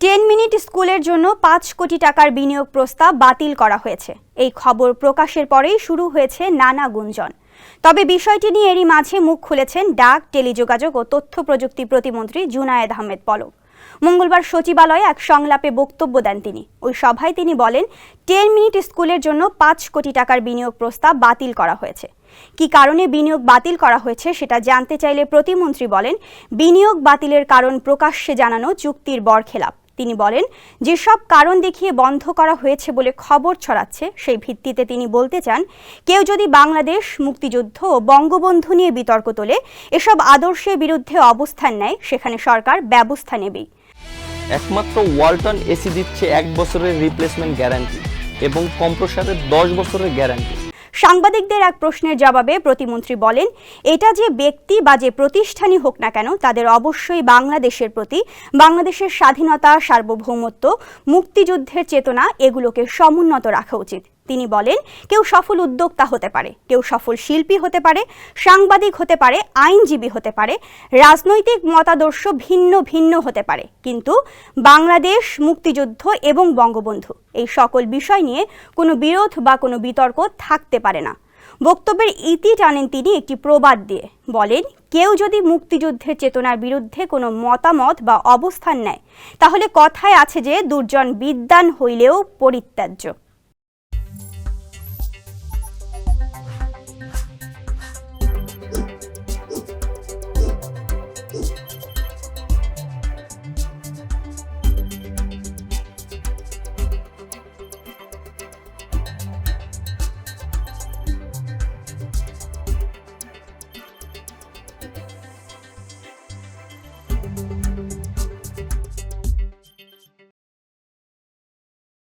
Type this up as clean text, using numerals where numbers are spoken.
10 minute স্কুলের জন্য 5 কোটি টাকার বিনিয়োগ প্রস্তাব বাতিল করা হয়েছে। এই খবর প্রকাশের পরেই শুরু হয়েছে নানা গুঞ্জন। তবে বিষয়টি নিয়ে এরই মাঝে মুখ খুলেছেন ডাক, টেলিযোগাযোগ ও তথ্য প্রযুক্তি প্রতিমন্ত্রী জুনায়েদ আহমেদ পলক। মঙ্গলবার সচিবালয়ে এক সংলাপে বক্তব্য দেন তিনি। ওই সভায় তিনি বলেন, 10 মিনিট স্কুলের জন্য 5 কোটি টাকার বিনিয়োগ প্রস্তাব বাতিল করা হয়েছে। কি কারণে বিনিয়োগ বাতিল করা হয়েছে সেটা জানতে চাইলে প্রতিমন্ত্রী বলেন, বিনিয়োগ বাতিলের কারণ প্রকাশ্যে জানানো চুক্তির বরখেলাপ। তিনি বলেন, যেসব কারণ দেখিয়ে বন্ধ করা হয়েছে বলে খবর ছড়াচ্ছে, সেই ভিত্তিতে তিনি বলতে চান, কেউ যদি বাংলাদেশ, মুক্তিযুদ্ধ ও বঙ্গবন্ধু নিয়ে বিতর্ক তোলে, এসব আদর্শের বিরুদ্ধে অবস্থান নেয়, সেখানে সরকার ব্যবস্থা নেবেই। একমাত্র ওয়ালটন এসি দিচ্ছে 1 বছরের রিপ্লেসমেন্ট গ্যারান্টি এবং কম্প্রেসরের 10 বছরের গ্যারান্টি। সাংবাদিকদের এক প্রশ্নের জবাবে প্রতিমন্ত্রী বলেন, এটা যে ব্যক্তি বা যে প্রতিষ্ঠানই হোক না কেন, তাদের অবশ্যই বাংলাদেশের প্রতি, বাংলাদেশের স্বাধীনতা, সার্বভৌমত্ব, মুক্তিযুদ্ধের চেতনা এগুলোকে সমুন্নত রাখা উচিত। তিনি বলেন, কেউ সফল উদ্যোক্তা হতে পারে, কেউ সফল শিল্পী হতে পারে, সাংবাদিক হতে পারে, আইনজীবী হতে পারে, রাজনৈতিক মতাদর্শ ভিন্ন ভিন্ন হতে পারে, কিন্তু বাংলাদেশ, মুক্তিযুদ্ধ এবং বঙ্গবন্ধু এই সকল বিষয় নিয়ে কোনো বিরোধ বা কোনো বিতর্ক থাকতে পারে না। বক্তব্যের ইতি টানেন তিনি একটি প্রবাদ দিয়ে। বলেন, কেউ যদি মুক্তিযুদ্ধের চেতনার বিরুদ্ধে কোনো মতামত বা অবস্থান নেয়, তাহলে কথায় আছে যে দুর্জন বিদ্বান হইলেও পরিত্যাজ্য।